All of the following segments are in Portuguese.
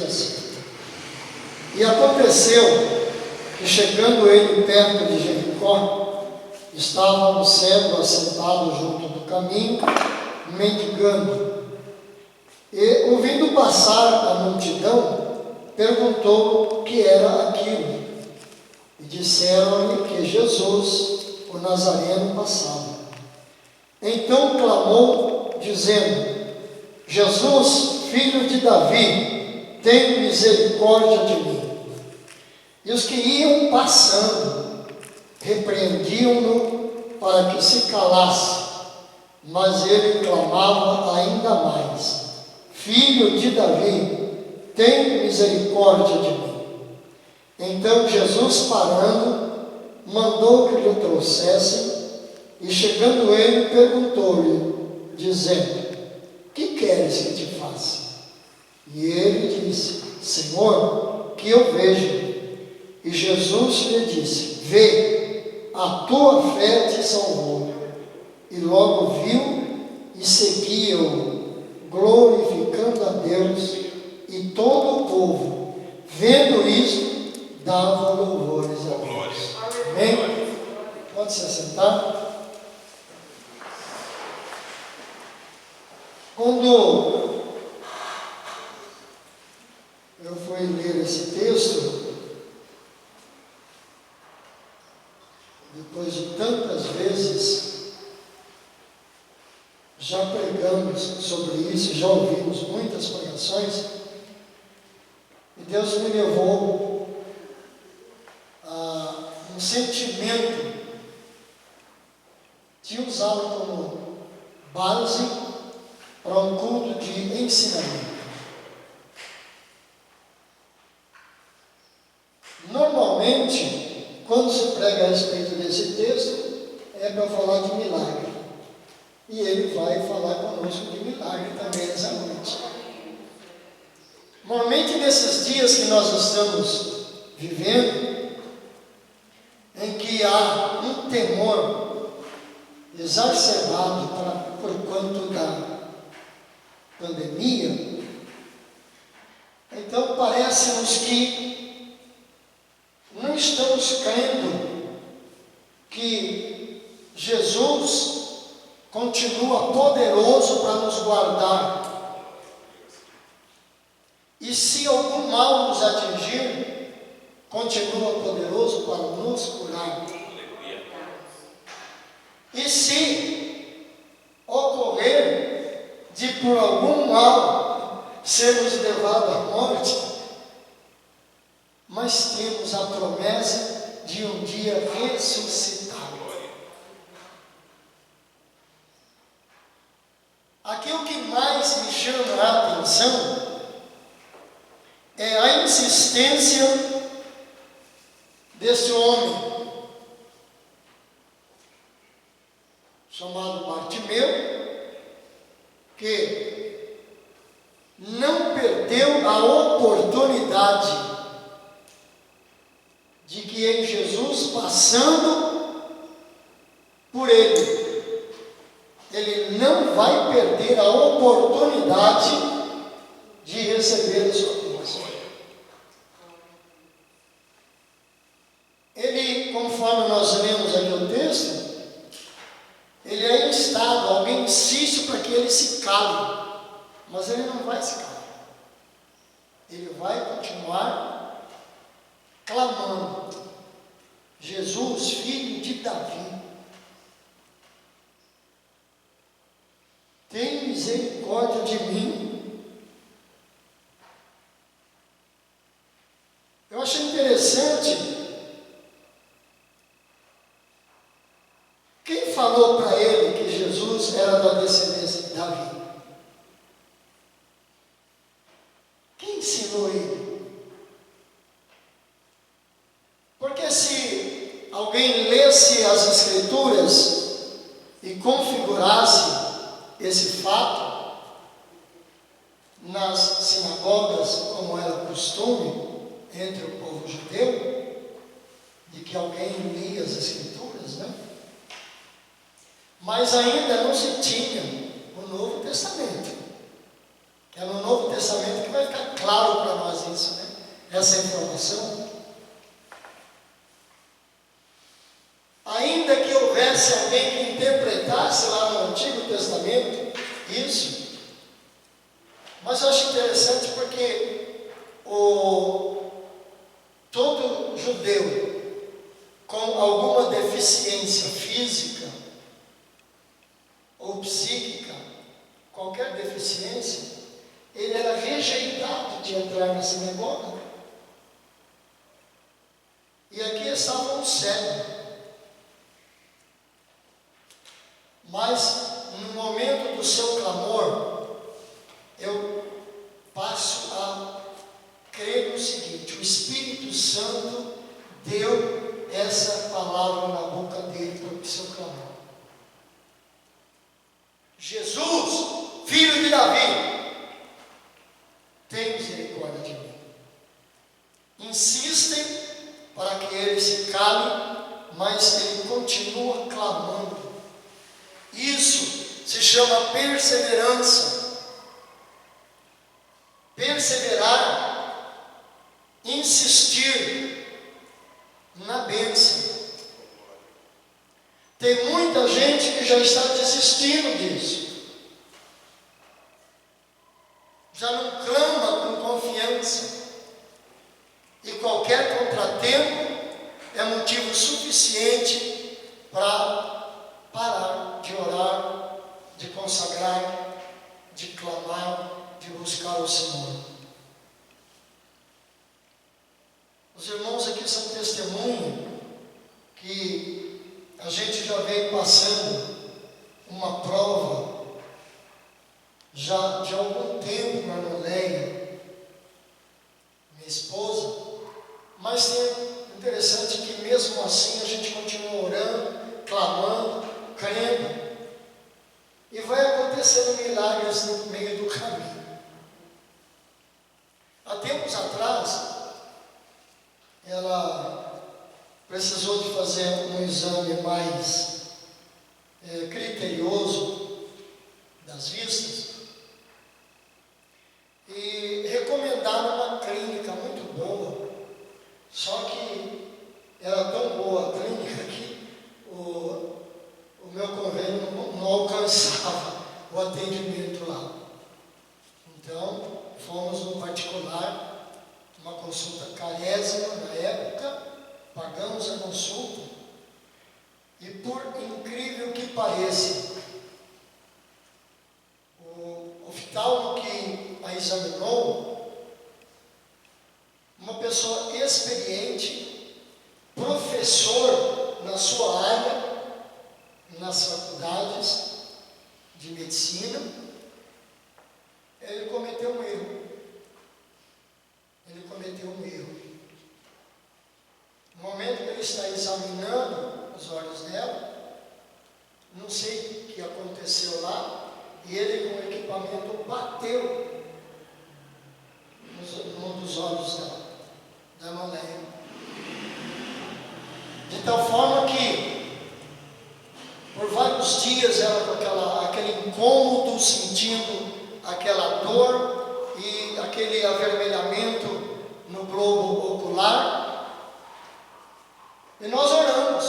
assim: E aconteceu que, chegando ele perto de Jericó, estava um cego assentado junto do caminho, mendigando. E, ouvindo passar a multidão, perguntou o que era aquilo. E disseram-lhe que Jesus, o Nazareno, passava. Então clamou, dizendo: Jesus, filho de Davi, tem misericórdia de mim. E os que iam passando repreendiam-no para que se calasse, mas ele clamava ainda mais: Filho de Davi, tem misericórdia de mim. Então Jesus, parando, mandou que lhe trouxessem, e chegando ele, perguntou-lhe, dizendo: Que queres que te faça? E ele disse: Senhor, que eu veja. E Jesus lhe disse: Vê, a tua fé te salvou. E logo viu e seguia-o, glorificando a Deus, e todo o povo, vendo isto, dava louvores a Deus. Amém? Pode se assentar. Quando eu fui ler esse texto, depois de tantas vezes já pregamos sobre isso, já ouvimos muitas pregações, e Deus me levou a um sentimento de usá-lo como base para um culto de ensinamento. Normalmente, quando se prega a respeito desse texto, é para falar de milagre. E ele vai falar conosco de milagre também nessa noite. Normalmente, nesses dias que nós estamos vivendo, em que há um temor exacerbado por conta da pandemia, então parece-nos que não estamos crendo que Jesus continua poderoso para nos guardar. E se algum mal nos atingir, continua poderoso para nos curar. E se ocorrer de por algum mal sermos levados à morte, mas temos a promessa de um dia ressuscitar. Aqui o que mais me chama a atenção é a insistência desse homem, chamado Bartimeu, que não perdeu a oportunidade de que em Jesus, passando por ele não vai perder a oportunidade de receber a sua bênção. Ele, conforme nós lemos aqui o texto, ele é instado, alguém insiste para que ele se cale, mas ele não vai se calar. Ele vai continuar clamando: Jesus, filho de Davi, tem misericórdia de mim. Eu achei interessante. Quem falou para ele que Jesus era da descendência de Davi? Quem ensinou ele? Porque se alguém lesse as Escrituras e configurasse esse fato nas sinagogas, como era costume entre o povo judeu, de que alguém lia as Escrituras, né? Mas ainda não se tinha o Novo Testamento, É no Novo Testamento que vai ficar claro para nós isso, né? Essa informação. Ainda que houvesse alguém que interpretasse lá no Antigo Testamento isso, mas eu acho interessante porque todo judeu com alguma deficiência física ou psíquica, qualquer deficiência, ele era rejeitado de entrar na sinagoga. E aqui estava um cego. Mas no momento do seu clamor, eu passo a crer no seguinte: o Espírito Santo deu essa palavra na boca dele para o seu clamor. Jesus, filho de Davi, tem misericórdia de mim. Insistem para que ele se cale, mas ele continua clamando. Isso se chama perseverança. Perseverar, insistir na bênção. Tem muita gente que já está desistindo disso. Já não clama com confiança. E qualquer contratempo é motivo suficiente para parar de orar, de consagrar, de clamar, de buscar o Senhor. Os irmãos aqui são testemunho que a gente já vem passando uma prova já de algum tempo na Noleia, minha esposa, mas é interessante que mesmo assim a gente continua orando, clamando, crendo, e vai acontecendo milagres no meio do caminho. Há tempos atrás, ela precisou de fazer um exame mais criterioso das vistas, e recomendaram uma clínica muito boa, só que era tão boa a clínica que o meu convênio não alcançava o atendimento lá. Então, fomos no particular, uma consulta carésima na época, pagamos a consulta, e por incrível que pareça, o oftalmo que a examinou, uma pessoa experiente, professor na sua área, nas faculdades de medicina, ele cometeu um erro. No momento que ele está examinando os olhos dela, não sei o que aconteceu lá, e ele com o equipamento bateu num dos olhos dela, da Noleia. De tal forma que, por vários dias, ela com aquele incômodo, sentindo aquela dor e aquele avermelhamento no globo ocular. E nós oramos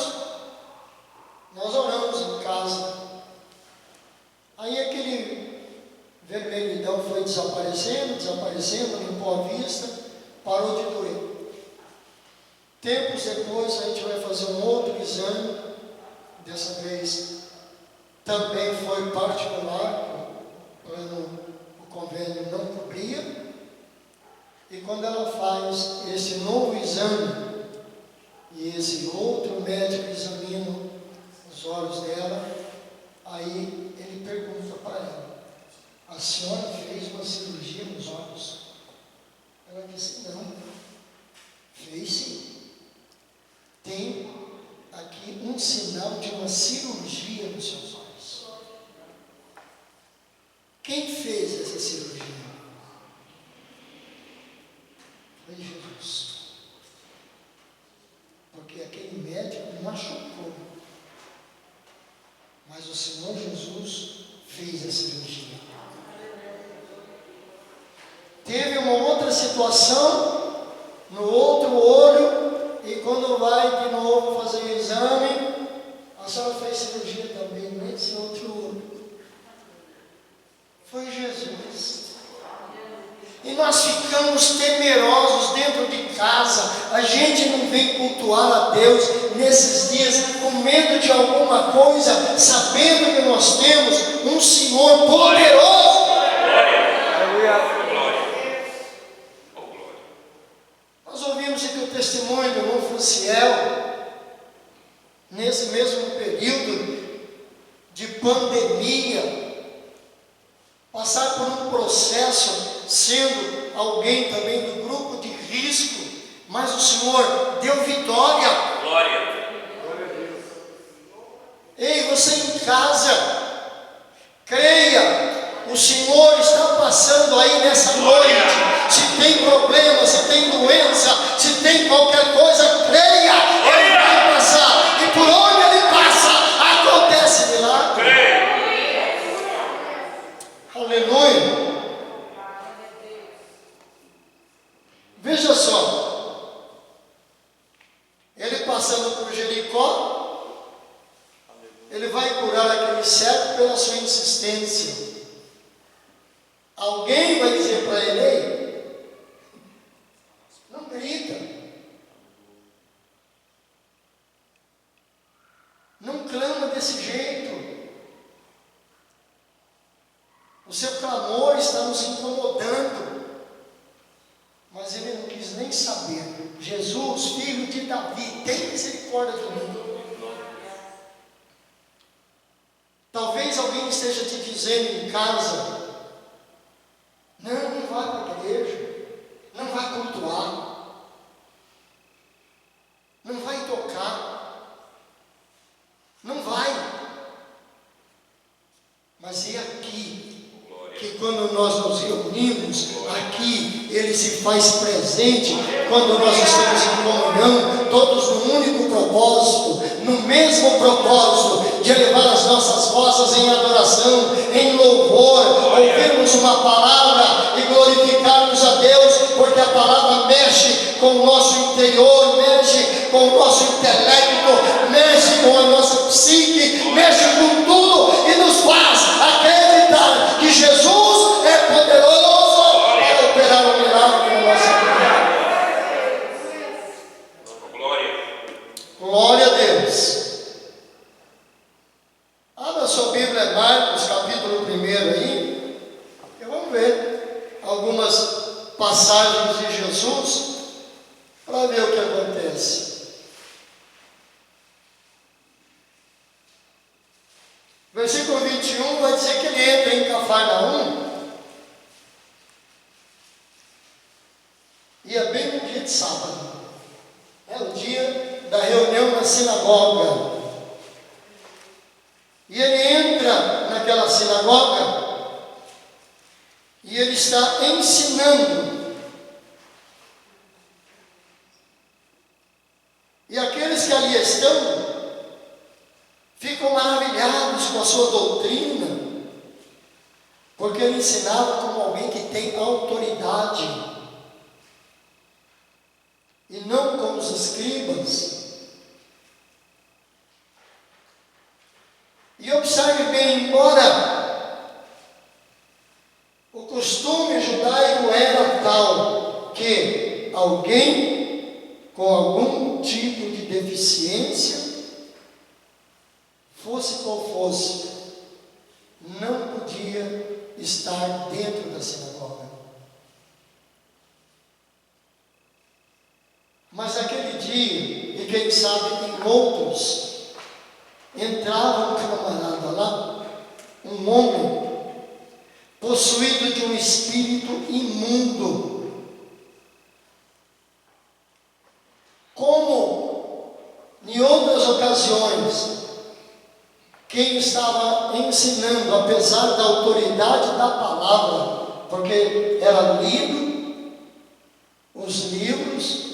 em casa. Aí aquele vermelhidão foi desaparecendo, limpou a vista, parou de doer. Tempos depois a gente vai fazer um outro exame, dessa vez também foi particular, o convênio não cobria, e quando ela faz esse novo exame, e esse outro médico examina os olhos dela, aí ele pergunta para ela: a senhora fez uma cirurgia nos olhos? Ela disse: não, fez sim. Tem aqui um sinal de uma cirurgia nos seus olhos. Quem fez essa cirurgia? Foi Jesus. Porque aquele médico machucou, mas o Senhor Jesus fez a cirurgia. teve uma outra situação no outro olho, e quando vai de novo fazer o exame, a senhora fez cirurgia também nesse outro olho. Foi Jesus. E nós ficamos temerosos dentro de casa. A gente não vem cultuar a Deus nesses dias com medo de alguma coisa, sabendo que nós temos um Senhor poderoso. Nós ouvimos aqui o testemunho do irmão Franciel, nesse mesmo período de pandemia, passar por um processo, sendo alguém também do grupo de risco, mas o Senhor deu vitória. Glória. Ei, você em casa, creia, o Senhor está passando aí nessa noite. Se tem problema, se tem doença, se tem qualquer coisa, creia, Ele vai passar, e por onde Ele passa, acontece milagre. Aleluia. Veja só, ele passando por Jericó, ele vai curar aquele cego pela sua insistência. Alguém vai dizer para ele: ei, não grita, não clama desse jeito, o seu clamor está nos incomodando. Mas ele não quis nem saber. Jesus, filho de Davi, tem misericórdia de mim. Talvez alguém esteja te dizendo em casa: não vai para a igreja, não vai cultuar, não vai tocar, não vai. Mas é aqui que quando nós nos reunimos, aqui Ele se faz presente, quando nós estamos em comunhão, todos no único propósito, no mesmo propósito, de elevar as nossas vozes em adoração, em louvor, ouvirmos uma palavra e glorificarmos a Deus, porque a palavra mexe com o nosso interior, mexe com o nosso intelecto, mexe com a nossa psique, mexe com tudo e nos faz acreditar que Jesus é poderoso para operar um milagre na nossa vida. Glória a Deus. Abra sua Bíblia, Marcos, capítulo 1 aí, e vamos ver algumas passagens de Jesus, para ver o que acontece. Versículo 21 vai dizer que ele entra em Cafarnaum, e é bem no dia de sábado, é o dia da reunião na sinagoga. E ele entra naquela sinagoga e ele está ensinando. E aqueles que ali estão ficam maravilhados com a sua doutrina, porque ele ensinava como alguém que tem autoridade, e não como os escribas. E observe bem, embora o costume judaico era tal que alguém com algum tipo de deficiência, fosse qual fosse, não podia estar dentro da sinagoga. Mas naquele dia, e quem sabe em outros, entrava um camarada lá, um homem, possuído de um espírito imundo. Como em outras ocasiões, quem estava ensinando, apesar da autoridade da palavra, porque era lido os livros,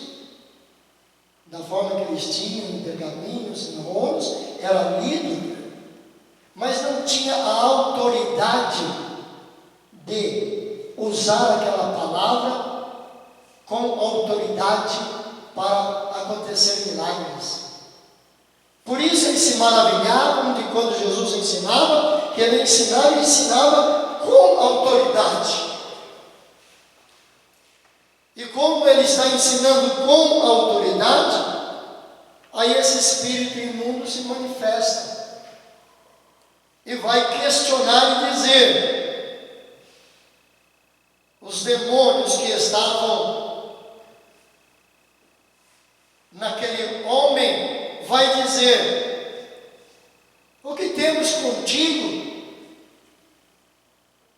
da forma que eles tinham, em pergaminhos, em rolos, era lido, mas não tinha a autoridade de usar aquela palavra palavra com autoridade para acontecer milagres. Por isso eles se maravilhavam de quando Jesus ensinava, que ele ensinava com autoridade. E como ele está ensinando com autoridade, aí esse espírito imundo se manifesta e vai questionar e dizer: os demônios que estavam naquele homem, vai dizer: o que temos contigo,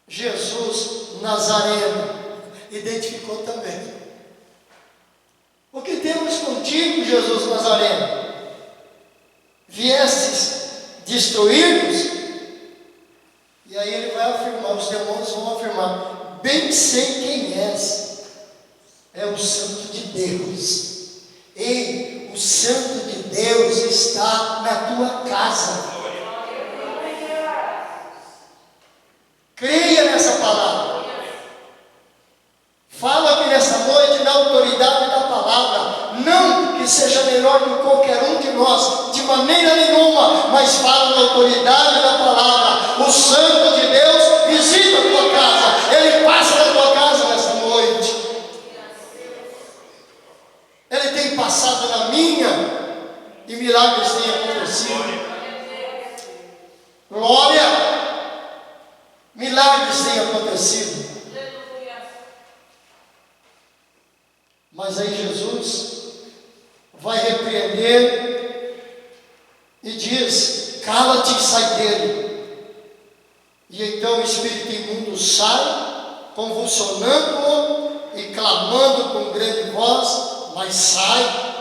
Jesus Nazareno? Identificou também. O que temos contigo, Jesus Nazareno? Viestes destruir-nos? E aí ele vai afirmar, os demônios vão afirmar: bem sei quem és, é o Santo de Deus. Ei, o Santo de Deus está na tua casa. Creia nessa palavra. Fala aqui nessa noite na autoridade da palavra. Não que seja melhor que qualquer um de nós, de maneira nenhuma, mas fala na autoridade da palavra. O Santo de Deus visita a tua casa. Ele passa na tua casa nessa noite. Ele tem passado na minha e milagres têm acontecido. Glória! Milagres têm acontecido. Mas aí Jesus vai repreender e diz: cala-te e sai dele. E então o espírito imundo sai, convulsionando-o e clamando com grande voz, mas sai.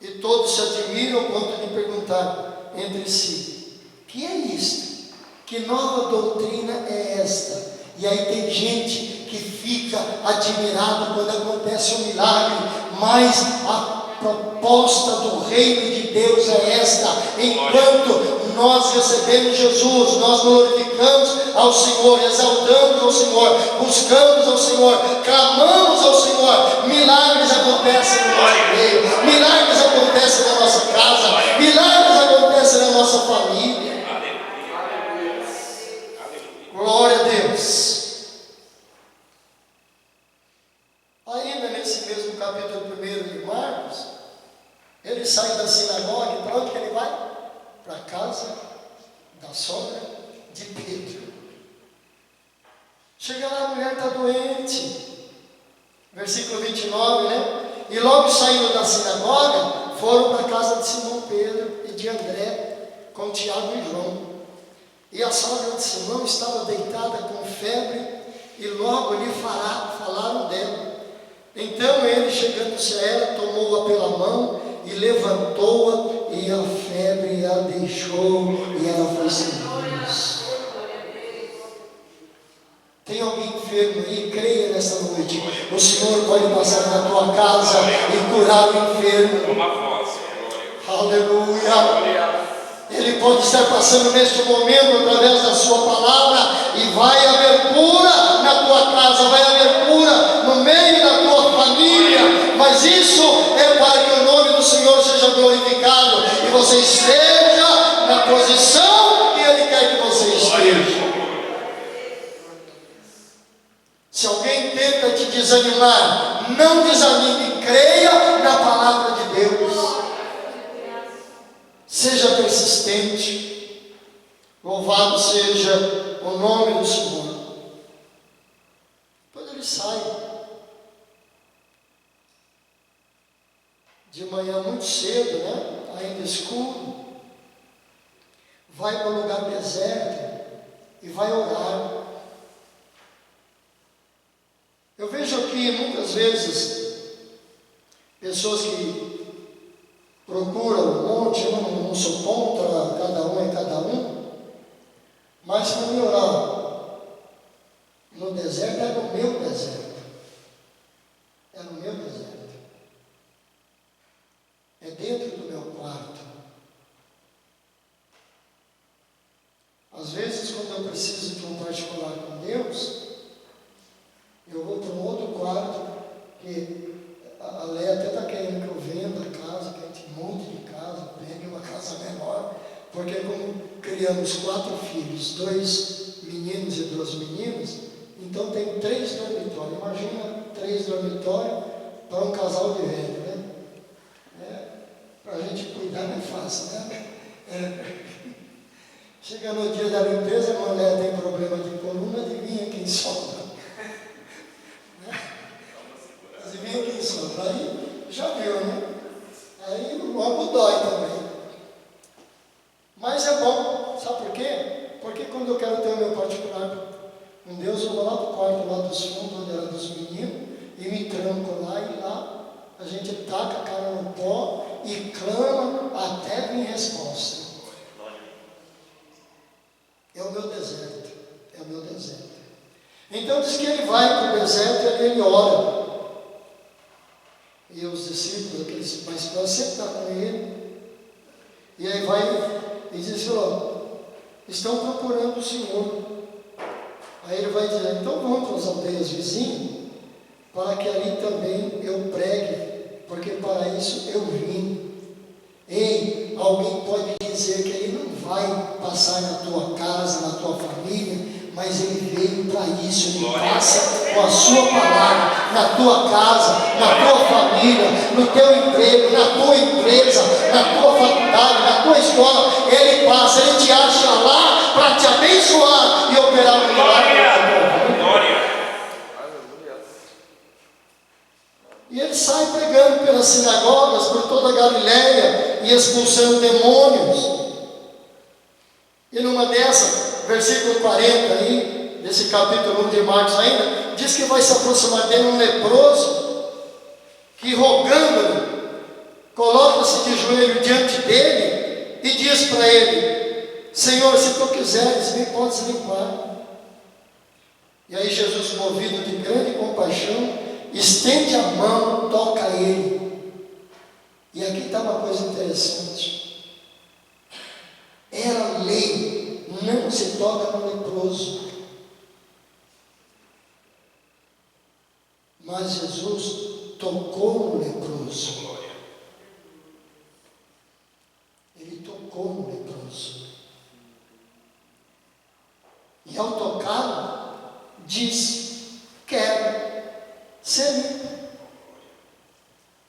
E todos se admiram ao ponto de perguntar entre si: que é isto? Que nova doutrina é esta? E aí tem gente que fica admirado quando acontece um milagre, mas a proposta do reino de Deus é esta: enquanto nós recebemos Jesus, nós glorificamos ao Senhor, exaltamos ao Senhor, buscamos ao Senhor, clamamos ao Senhor, milagres acontecem no nosso meio, milagres acontecem na nossa casa, milagres acontecem na nossa família. Glória a Deus. Ainda nesse mesmo capítulo 1 de Marcos, ele sai da sinagoga e para onde que ele vai? Para a casa da sogra de Pedro. Chega lá, a mulher está doente. Versículo 29, né? E logo saindo da sinagoga, foram para a casa de Simão Pedro e de André, com Tiago e João. E a sogra de Simão estava deitada com febre, e logo lhe falaram dela. Então ele, chegando-se a ela, tomou-a pela mão e levantou-a, e a febre a deixou, e ela foi sem luz. Tem alguém enfermo aí? Creia nessa noite. O Senhor pode passar na tua casa e curar o enfermo. Aleluia. Ele pode estar passando neste momento através da sua palavra, e vai haver cura na tua casa, vai haver cura no meio da tua família, mas isso é para que o nome do Senhor seja glorificado e você esteja na posição que Ele quer que você esteja. Se alguém tenta te desanimar, não desanime, creia na palavra de Deus. Seja persistente. Louvado seja o nome do Senhor. Quando ele sai de manhã muito cedo, né? Ainda escuro, vai para um lugar deserto e vai orar. Eu vejo aqui muitas vezes pessoas que procuram um monte, eu não sou contra, cada um é cada um, mas para mim orar no deserto é no meu deserto. É no meu deserto. É dentro do meu quarto. Às vezes, quando eu preciso de um particular com Deus, eu vou para um outro porque a Leia até está querendo que eu venda a casa, que a gente monte de casa, pegue uma casa menor, porque como criamos 4 filhos, 2 meninos e 2 meninas, então tem 3 dormitórios. Imagina 3 dormitórios para um casal de velho, né? Para a gente cuidar não é fácil, né? Chega no dia da limpeza, a mulher tem problema de coluna, adivinha quem sobra? Adivinha quem sobra? Aí já viu, né? Aí o ombro dói também. Mas é bom, sabe por quê? Porque quando eu quero ter o meu particular com Deus, eu vou lá para o quarto lá dos fundos, onde era dos meninos, e me tranco lá, e lá a gente taca a cara no pó e clama até vir resposta. É o meu deserto, é o meu deserto. Então diz que ele vai para o deserto e ele ora. E os discípulos, aqueles mais próximos, sempre estão com ele. E aí vai e diz, estão procurando o Senhor. Aí ele vai dizer, então vamos para as aldeias vizinhas, para que ali também eu pregue, porque para isso eu vim. Ei, alguém pode dizer que ele não vai passar na tua casa, na tua família, mas ele veio para isso, ele passa com a sua palavra, na tua casa, na tua família, no teu emprego, na tua empresa, na tua faculdade, na tua escola, ele passa, ele te acha lá para te abençoar e operar um milagre. E ele sai pregando pelas sinagogas, por toda a Galileia, e expulsando demônios. E numa dessas, versículo 40 aí, desse capítulo 1 de Marcos ainda, diz que vai se aproximar dele um leproso, que rogando-lhe, coloca-se de joelho diante dele, e diz para ele, Senhor, se tu quiseres, me podes limpar. E aí Jesus, movido de grande compaixão, estende a mão, toca ele. E aqui está uma coisa interessante. Era lei, não se toca no leproso. Mas Jesus tocou no leproso. Ele tocou no leproso. E ao tocá-lo, diz, quero ser limpo.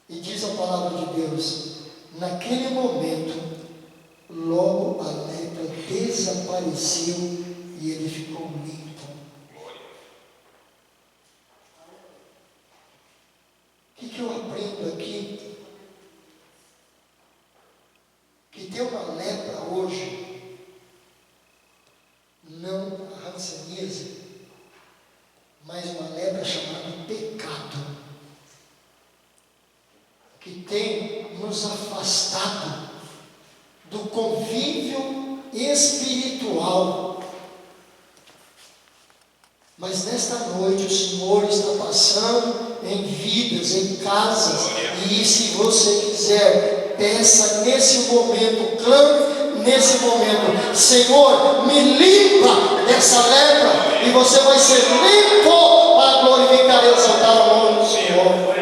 E diz a palavra de Deus, naquele momento, logo a lepra desapareceu e ele ficou limpo. O que eu aprendo aqui? Que ter uma lepra hoje, não a hanseníase, mas uma lepra chamada pecado, que tem nos afastado do convívio espiritual. Mas nesta noite o Senhor está passando em vidas, em casas, e se você quiser, peça nesse momento, clame nesse momento, Senhor, me limpa dessa lepra, e você vai ser limpo para glorificar e exaltar o nome do Senhor.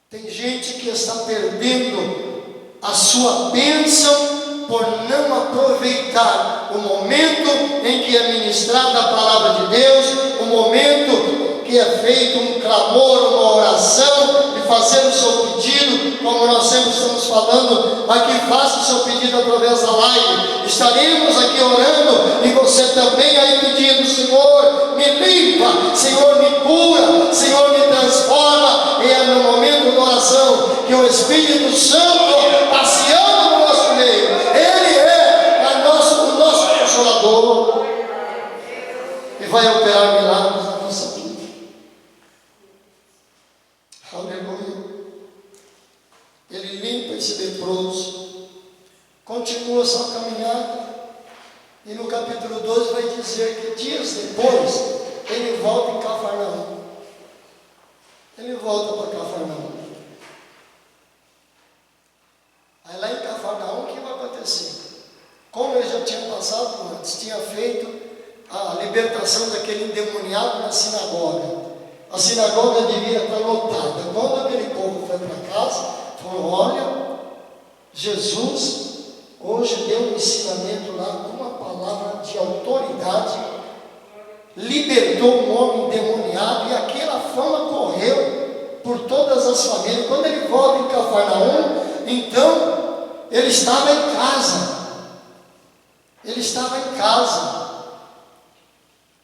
Tem gente que está perdendo a sua bênção por não aproveitar o momento em que é ministrada a palavra de Deus, o momento que é feito um clamor, uma oração, e fazer o seu pedido, como nós sempre estamos falando, aqui faça o seu pedido através da live. Estaremos aqui orando e você também aí pedindo, Senhor, me limpa, Senhor, me cura, Senhor, me transforma. E é no momento da oração que o Espírito Santo, passeando no nosso meio, Ele é o nosso Consolador e vai operar milagres na nossa vida. Aleluia. Ele limpa esse leproso, continua sua caminhada, e no capítulo 12 vai dizer que dias depois ele volta em Cafarnaum. Ele volta para Cafarnaum. Aí lá em Cafarnaum, o que vai acontecer? Como ele já tinha passado antes, tinha feito a libertação daquele endemoniado na sinagoga. A sinagoga devia estar lotada. Quando aquele povo foi para casa, falou: olha, Jesus hoje deu um ensinamento lá com uma palavra de autoridade, libertou um homem endemoniado, e aquela fama correu por todas as famílias. Quando ele volta em Cafarnaum, então ele estava em casa. Ele estava em casa.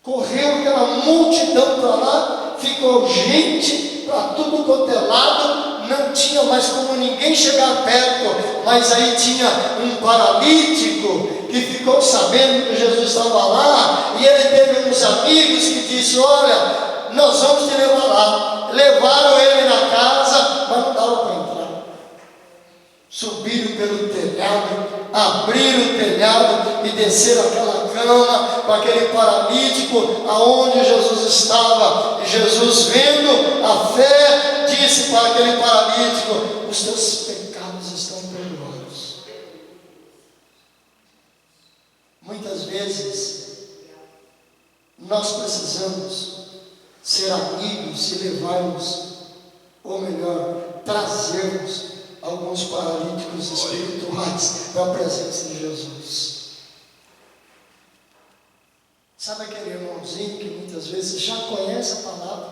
Correu aquela multidão para lá, ficou gente para tudo quanto é lado, não tinha mais como ninguém chegar perto, mas aí tinha um paralítico que ficou sabendo que Jesus estava lá, e ele teve uns amigos que disse: olha, nós vamos te levar lá. Levaram ele na casa, mas não dava para entrar. Subiram pelo telhado, abriram o telhado e desceram aquela cama com aquele paralítico aonde Jesus estava. E Jesus, vendo a fé, disse para aquele paralítico: os teus pecados estão perdoados. Muitas vezes nós precisamos ser amigos e levarmos, ou melhor, trazermos alguns paralíticos espirituais para a presença de Jesus. Sabe aquele irmãozinho que muitas vezes já conhece a palavra,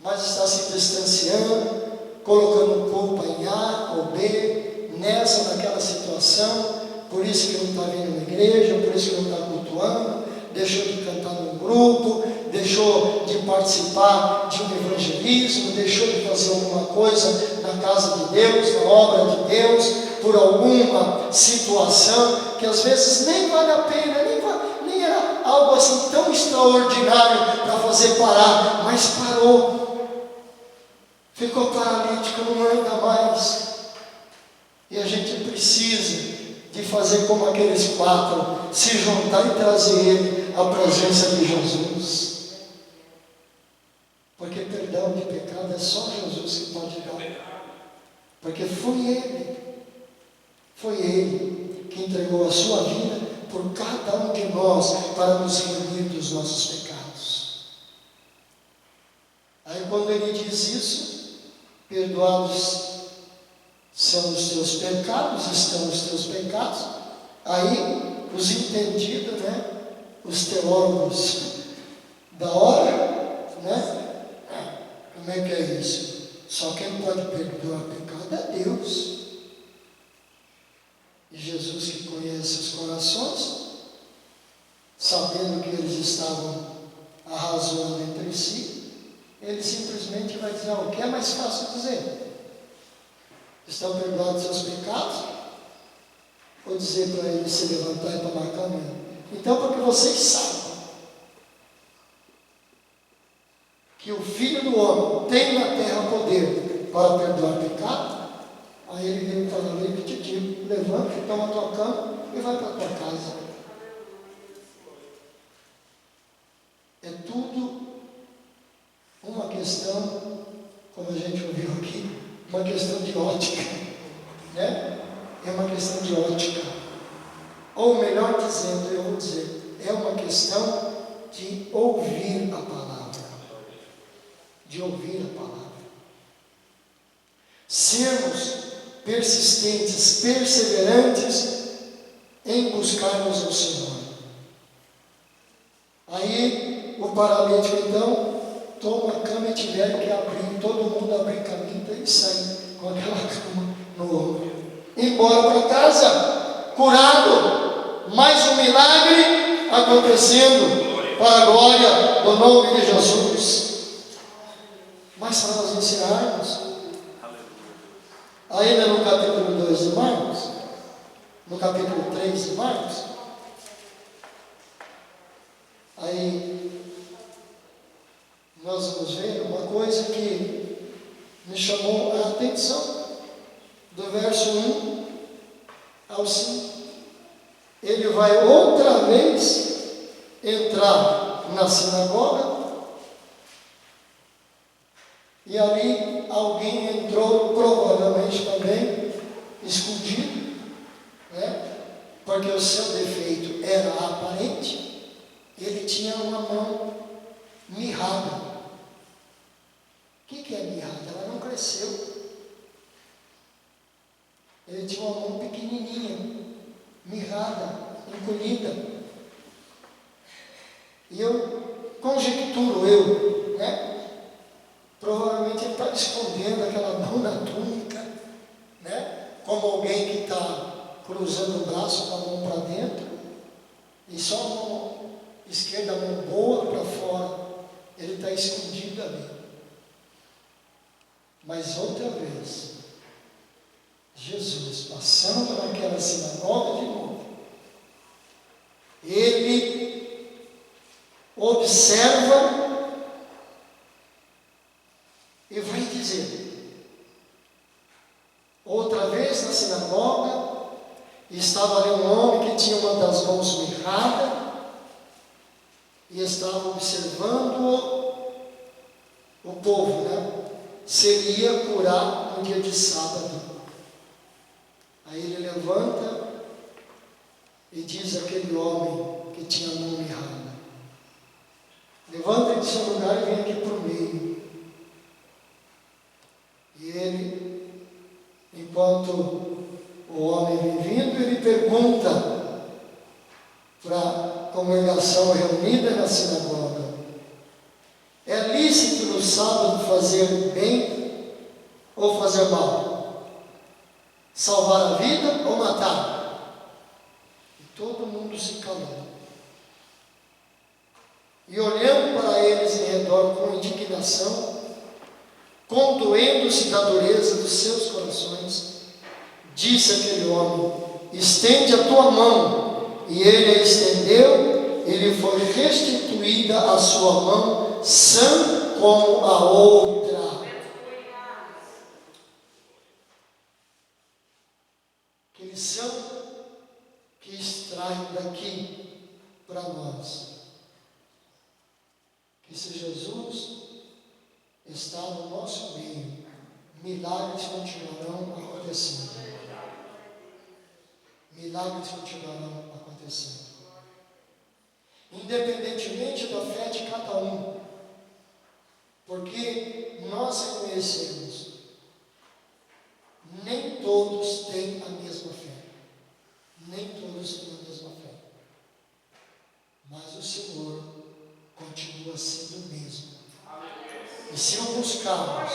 mas está se distanciando, colocando culpa em A ou B, nessa, naquela situação, por isso que não está vindo na igreja, por isso que não está cultuando, deixou de cantar num grupo, deixou de participar de um evangelismo, deixou de fazer alguma coisa na casa de Deus, na obra de Deus, por alguma situação que às vezes nem vale a pena, nem era algo assim tão extraordinário para fazer parar, mas parou, ficou paralítico, não anda mais. E a gente precisa de fazer como aqueles 4, se juntar e trazer ele à presença de Jesus. Porque perdão de pecado é só Jesus que pode dar. Porque foi Ele que entregou a sua vida por cada um de nós para nos remir dos nossos pecados. Aí quando Ele diz isso, perdoados são os teus pecados, estão os teus pecados. Aí os entendidos, os teólogos da hora, como é que é isso? Só quem pode perdoar pecado é Deus. E Jesus, que conhece os corações, sabendo que eles estavam arrazoando entre si, ele simplesmente vai dizer: o que é mais fácil dizer? Estão perdoados seus pecados? Ou dizer para ele se levantar e tomar caminho? Então, porque vocês sabem que o Filho do Homem tem na terra poder para perdoar pecado, aí ele vem e fala: eu te digo, levanta, toma a tua cama e vai para a tua casa. É tudo uma questão, como a gente ouviu aqui, uma questão de ótica, É uma questão de ótica. Ou melhor dizendo, eu vou dizer, é uma questão de ouvir a palavra. De ouvir a palavra. Sermos persistentes, perseverantes em buscarmos o Senhor. Aí o paralítico então toma a cama e tiver que abrir, todo mundo abrir caminho e sair com aquela cama no ombro. Embora para casa, curado, mais um milagre acontecendo para a glória do nome de Jesus. Mas para nós encerrarmos, ainda no capítulo 2 de Marcos, no capítulo 3 de Marcos, aí nós vamos ver uma coisa que me chamou a atenção, do verso 1 ao 5. Ele vai outra vez entrar na sinagoga, e ali alguém entrou, provavelmente também escondido, porque o seu defeito era aparente. Ele tinha uma mão mirrada, cresceu. Ele tinha uma mão pequenininha, mirrada, encolhida. E eu conjecturo, né? Provavelmente ele estava escondendo aquela mão na túnica, né? Como alguém que está cruzando o braço com a mão para dentro, e só a mão esquerda, a mão boa para fora, ele está escondido ali. Mas outra vez, Jesus, passando naquela sinagoga de novo, ele observa e vai dizer: outra vez na sinagoga, estava ali um homem que tinha uma das mãos mirrada e estava observando o povo, né? Se ele ia curar no dia de sábado. Aí ele levanta e diz àquele homem que tinha a mão mirrada: levanta-te do seu lugar e vem aqui para o meio. E ele, enquanto o homem vem vindo, ele pergunta para a congregação reunida na sinagoga: é lícito no sábado fazer bem ou fazer mal? Salvar a vida ou matar? E todo mundo se calou. E olhando para eles em redor com indignação, condoendo-se da dureza dos seus corações, disse aquele homem: estende a tua mão. E ele a estendeu, e lhe foi restituída a sua mão, sã como a outra. Que lição que extrai daqui para nós? Que se Jesus está no nosso meio, milagres continuarão acontecendo. Milagres continuarão acontecendo. Independentemente da fé de cada um. Porque nós reconhecemos, nem todos têm a mesma fé. Nem todos têm a mesma fé. Mas o Senhor continua sendo o mesmo. E se o buscarmos,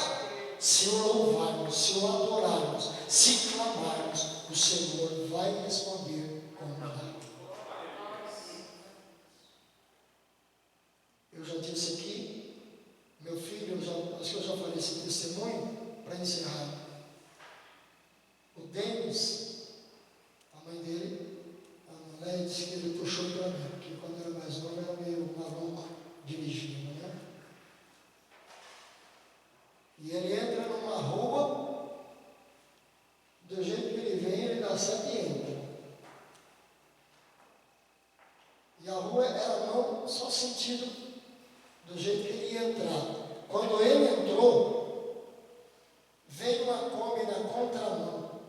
se o louvarmos, se o adorarmos, se clamarmos, o Senhor vai responder com milagre. Eu já disse aqui, meu filho, acho que eu já falei esse testemunho para encerrar. O Denis, a mãe dele, a mulher, disse que ele puxou para mim, porque quando eu era mais novo era meio maluco dirigindo, né? E ele entra numa rua, do jeito que ele vem, ele dá seta e entra. E a rua era não só sentido do jeito que ele ia entrar. Quando ele entrou, veio uma Kombi na contramão.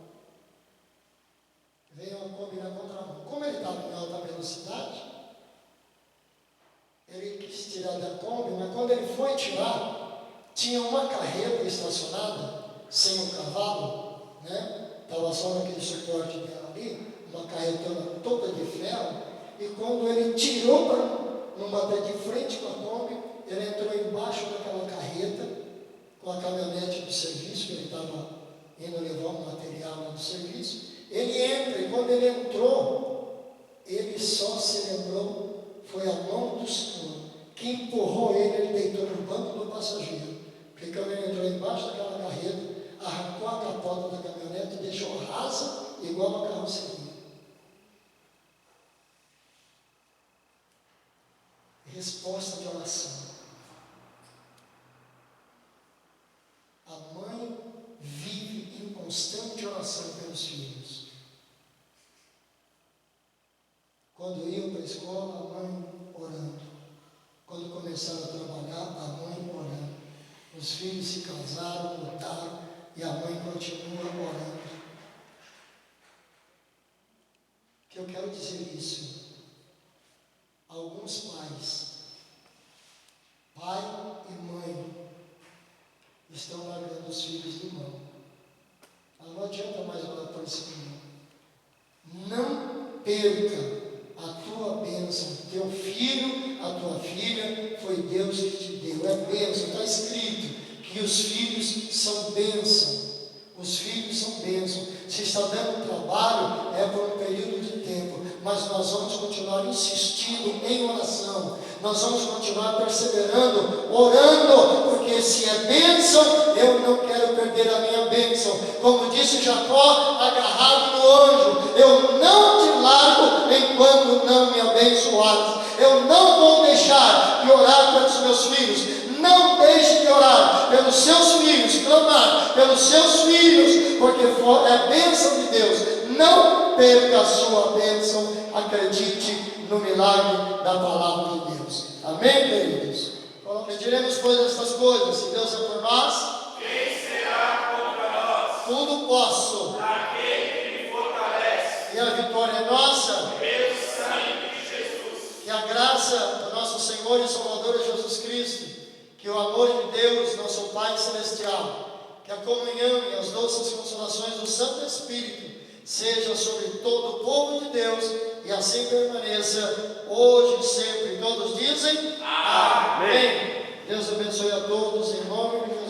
Veio uma Kombi na contramão. Como ele estava em alta velocidade, ele quis tirar da Kombi, mas quando ele foi tirar, tinha uma carreta estacionada, sem o cavalo, né? Estava só naquele suporte dela ali, uma carretona toda de ferro, e quando ele tirou para não bater de frente com a Kombi, ele entrou embaixo daquela carreta, com a caminhonete do serviço, que ele estava indo levar um material lá do serviço. Ele entra, e quando ele entrou, ele só se lembrou, foi a mão do Senhor, que empurrou ele deitou no banco do passageiro. Porque quando ele entrou embaixo daquela carreta, arrancou a capota da caminhonete e deixou rasa, igual a carroceria. Resposta de oração. A mãe vive em constante oração pelos filhos. Quando iam para a escola, a mãe orando. Quando começaram a trabalhar, a mãe orando. Os filhos se casaram, mudaram, e a mãe continua orando. O que eu quero dizer isso? Alguns pais, pai e mãe, estão largando os filhos conhecimento. Não perca a tua bênção. Teu filho, a tua filha, foi Deus que te deu. É bênção. Está escrito que os filhos são bênção. Os filhos são bênção. Se está dando trabalho, é por um período de tempo. Mas nós vamos continuar insistindo em oração. Nós vamos continuar perseverando, orando, porque se é bênção, eu não quero perder a minha bênção. Como disse Jacó, agarrado no anjo, eu não te largo enquanto não me abençoares. Eu não vou deixar de orar pelos meus filhos. Não deixe de orar pelos seus filhos, clamar pelos seus filhos, porque é bênção de Deus. Não perca a sua bênção, acredite no milagre da palavra de Deus. Amém, queridos? Pediremos, pois, estas coisas. Se Deus é por nós, quem será contra nós? Tudo posso Aquele que me fortalece. E a vitória é nossa Pelo sangue de Jesus. Que a graça do nosso Senhor e Salvador Jesus Cristo, que o amor de Deus, nosso Pai Celestial, que a comunhão e as doces consolações do Santo Espírito seja sobre todo o povo de Deus e assim permaneça hoje e sempre. Todos dizem amém. Deus abençoe a todos em nome de Jesus.